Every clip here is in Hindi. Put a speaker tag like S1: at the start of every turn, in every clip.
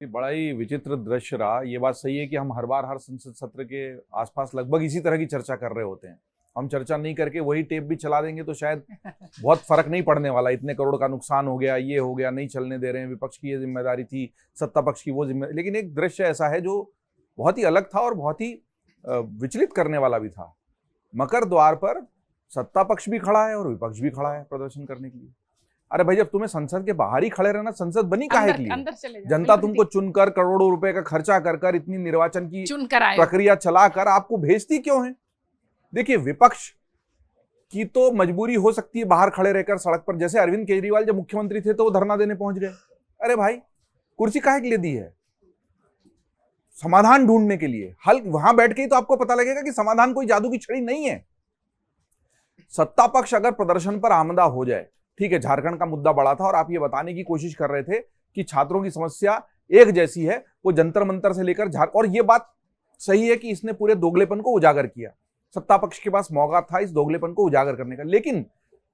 S1: बड़ा ही विचित्र दृश्य रहा। ये बात सही है कि हम हर बार हर संसद सत्र के आसपास लगभग इसी तरह की चर्चा कर रहे होते हैं। हम चर्चा नहीं करके वही टेप भी चला देंगे तो शायद बहुत फर्क नहीं पड़ने वाला। इतने करोड़ का नुकसान हो गया, ये हो गया, नहीं चलने दे रहे हैं, विपक्ष की ये जिम्मेदारी थी, सत्ता पक्ष की वो जिम्मेदारी। लेकिन एक दृश्य ऐसा है जो बहुत ही अलग था और बहुत ही विचलित करने वाला भी था। मकर द्वार पर सत्ता पक्ष भी खड़ा है और विपक्ष भी खड़ा है प्रदर्शन करने के लिए। अरे भाई, जब तुम्हें संसद के बाहर ही खड़े रहना, संसद बनी काहे के लिए? जनता तुमको चुनकर करोड़ों रुपए का खर्चा कर इतनी निर्वाचन की प्रक्रिया चलाकर आपको भेजती क्यों है? देखिए, विपक्ष की तो मजबूरी हो सकती है बाहर खड़े रहकर सड़क पर। जैसे अरविंद केजरीवाल जब मुख्यमंत्री थे तो वो धरना देने पहुंच गए। अरे भाई, कुर्सी काहे के लिए दी है? समाधान ढूंढने के लिए। हल वहां बैठ के ही तो आपको पता लगेगा कि समाधान कोई जादू की छड़ी नहीं है। सत्ता पक्ष अगर प्रदर्शन पर आमदा हो जाए, ठीक है, झारखंड का मुद्दा बड़ा था और आप ये बताने की कोशिश कर रहे थे कि छात्रों की समस्या एक जैसी है, वो जंतर मंतर से लेकर और ये बात सही है कि इसने पूरे दोगलेपन को उजागर किया। सत्ता पक्ष के पास मौका था इस दोगलेपन को उजागर करने का। लेकिन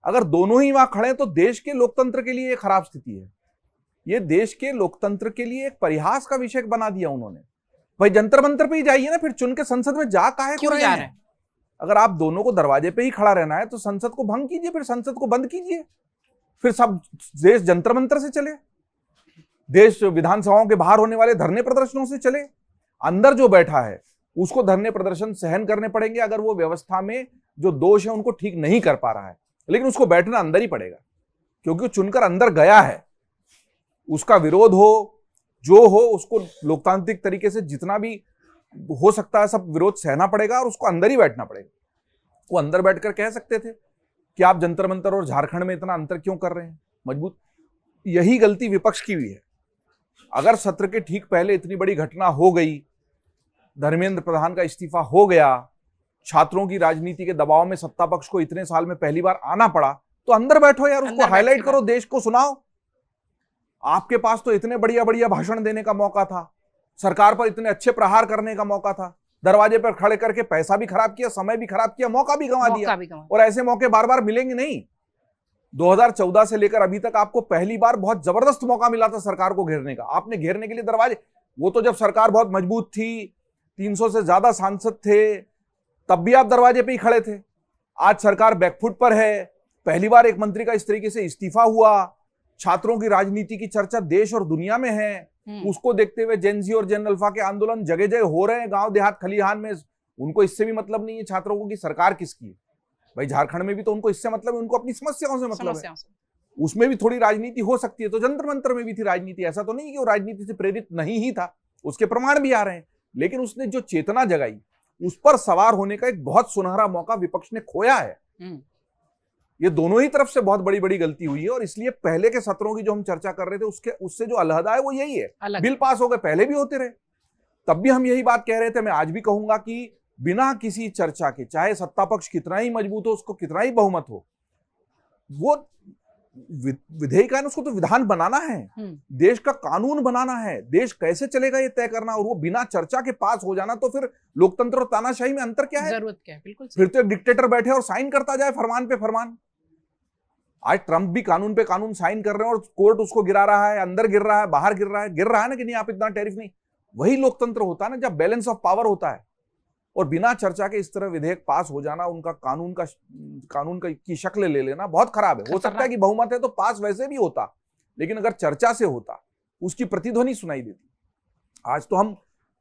S1: अगर दोनों ही वहां खड़े तो देश के लोकतंत्र के लिए एक खराब स्थिति है। ये देश के लोकतंत्र के लिए एक परिहास का विषय बना दिया उन्होंने। भाई, जंतर मंतर पे ही जाइए ना, फिर चुन के संसद में जा काहे को रहे हैं? अगर आप दोनों को दरवाजे पे ही खड़ा रहना है तो संसद को भंग कीजिए, फिर संसद को बंद कीजिए, फिर सब देश जंतर मंतर से चले, देश विधानसभाओं के बाहर होने वाले धरने प्रदर्शनों से चले। अंदर जो बैठा है उसको धरने प्रदर्शन सहन करने पड़ेंगे अगर वो व्यवस्था में जो दोष है उनको ठीक नहीं कर पा रहा है, लेकिन उसको बैठना अंदर ही पड़ेगा क्योंकि वो चुनकर अंदर गया है। उसका विरोध हो जो हो, उसको लोकतांत्रिक तरीके से जितना भी हो सकता है सब विरोध सहना पड़ेगा और उसको अंदर ही बैठना पड़ेगा। वो अंदर बैठकर कह सकते थे कि आप जंतर मंतर और झारखंड में इतना अंतर क्यों कर रहे हैं मजबूत। यही गलती विपक्ष की भी है। अगर सत्र के ठीक पहले इतनी बड़ी घटना हो गई, धर्मेंद्र प्रधान का इस्तीफा हो गया, छात्रों की राजनीति के दबाव में सत्ता पक्ष को इतने साल में पहली बार आना पड़ा, तो अंदर बैठो यार, उसको हाईलाइट करो, देश को सुनाओ। आपके पास तो इतने बढ़िया बढ़िया भाषण देने का मौका था, सरकार पर इतने अच्छे प्रहार करने का मौका था, दरवाजे पर खड़े करके पैसा भी खराब किया, समय भी खराब किया, मौका भी गंवा दिया। और ऐसे मौके बार बार मिलेंगे नहीं। 2014 से लेकर अभी तक आपको पहली बार बहुत जबरदस्त मौका मिला था सरकार को घेरने का। आपने घेरने के लिए दरवाजे, वो तो जब सरकार बहुत मजबूत थी, 300 से ज्यादा सांसद थे, तब भी आप दरवाजे पे ही खड़े थे। आज सरकार बैकफुट पर है, पहली बार एक मंत्री का इस तरीके से इस्तीफा हुआ, छात्रों की राजनीति की चर्चा देश और दुनिया में है। उसको देखते हुए जेनजी और जेन अल्फा के आंदोलन जगह जगह हो रहे हैं, गांव देहात खलिहान में। उनको इससे भी मतलब नहीं है छात्रों को कि सरकार किसकी है। भाई, झारखंड में भी तो उनको इससे मतलब है, उनको अपनी समस्याओं से मतलब है। उसमें भी थोड़ी राजनीति हो सकती है, तो जंतर मंतर में भी थी राजनीति। ऐसा तो नहीं कि वो राजनीति से प्रेरित नहीं ही था, उसके प्रमाण भी आ रहे हैं। लेकिन उसने जो चेतना जगाई, उस पर सवार होने का एक बहुत सुनहरा मौका विपक्ष ने खोया है। ये दोनों ही तरफ से बहुत बड़ी बड़ी गलती हुई है और इसलिए पहले के सत्रों की जो हम चर्चा कर रहे थे उससे जो अलहदा है वो यही है। बिल पास हो गए, पहले भी होते रहे, तब भी हम यही बात कह रहे थे। मैं आज भी कहूंगा कि बिना किसी चर्चा के, चाहे सत्ता पक्ष कितना ही मजबूत हो, उसको कितना ही बहुमत हो, वो विधेयक है ना, उसको तो विधान बनाना है, देश का कानून बनाना है, देश कैसे चलेगा ये तय करना। और वो बिना चर्चा के पास हो जाना, तो फिर लोकतंत्र और तानाशाही में अंतर क्या है?
S2: जरूरत क्या है? बिल्कुल
S1: फिर तो एक डिक्टेटर बैठे और साइन करता जाए फरमान पे फरमान। आज ट्रंप भी कानून पे कानून साइन कर रहे हैं और कोर्ट उसको गिरा रहा है, अंदर गिर रहा है, बाहर गिर रहा है ना कि नहीं, आप इतना टैरिफ नहीं। वही लोकतंत्र होता है ना जब बैलेंस ऑफ पावर होता है। और बिना चर्चा के इस तरह विधेयक पास हो जाना, उनका कानून की शक्ल ले लेना बहुत खराब है। हो सकता है कि बहुमत है तो पास वैसे भी होता, लेकिन अगर चर्चा से होता, उसकी प्रतिध्वनि सुनाई देती। आज तो हम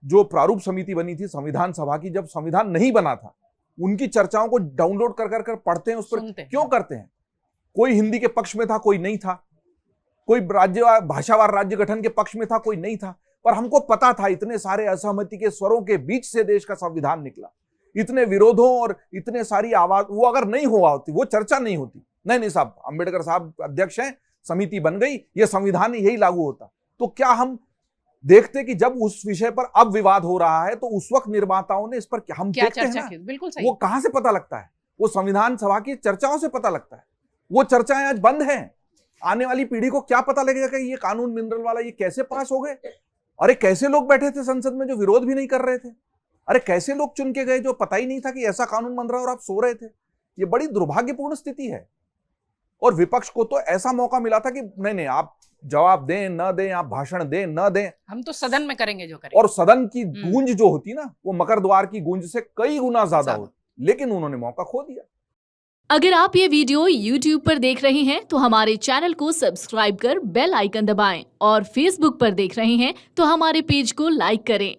S1: जो प्रारूप समिति बनी थी संविधान सभा की, जब संविधान नहीं बना था, उनकी चर्चाओं को डाउनलोड कर पढ़ते हैं, उस पर क्यों करते हैं? कोई हिंदी के पक्ष में था, कोई नहीं था, कोई भाषावार राज्य गठन के पक्ष में था, कोई नहीं था। पर हमको पता था इतने सारे असहमति के स्वरों के बीच से देश का संविधान निकला, इतने विरोधों और इतने सारी आवाज, वो अगर नहीं हुआ होती, वो चर्चा नहीं होती। नहीं साहब, अंबेडकर साहब अध्यक्ष हैं, समिति बन गई, ये संविधान यही लागू होता। तो क्या हम देखते कि जब उस विषय पर अब विवाद हो रहा है तो उस वक्त निर्माताओं ने इस पर हम
S2: क्या चर्चा की? बिल्कुल सही।
S1: वो कहां से पता लगता है? वो संविधान सभा की चर्चाओं से पता लगता है। वो चर्चाएं आज बंद हैं। आने वाली पीढ़ी को क्या पता लगेगा कि ये कानून मिनरल वाला ये कैसे पास हो गए? अरे कैसे लोग बैठे थे संसद में जो विरोध भी नहीं कर रहे थे? अरे कैसे लोग चुन के गए जो पता ही नहीं था कि ऐसा कानून बन रहा है और आप सो रहे थे? ये बड़ी दुर्भाग्यपूर्ण स्थिति है। और विपक्ष को तो ऐसा मौका मिला था कि नहीं आप जवाब दें न दें, आप भाषण दें न दें,
S2: हम तो सदन में करेंगे जो करेंगे।
S1: और सदन की गूंज जो होती ना, वो मकर द्वार की गूंज से कई गुना ज्यादा होती, लेकिन उन्होंने मौका खो दिया।
S3: अगर आप ये वीडियो YouTube पर देख रहे हैं तो हमारे चैनल को सब्सक्राइब कर बेल आइकन दबाएं, और Facebook पर देख रहे हैं तो हमारे पेज को लाइक करें।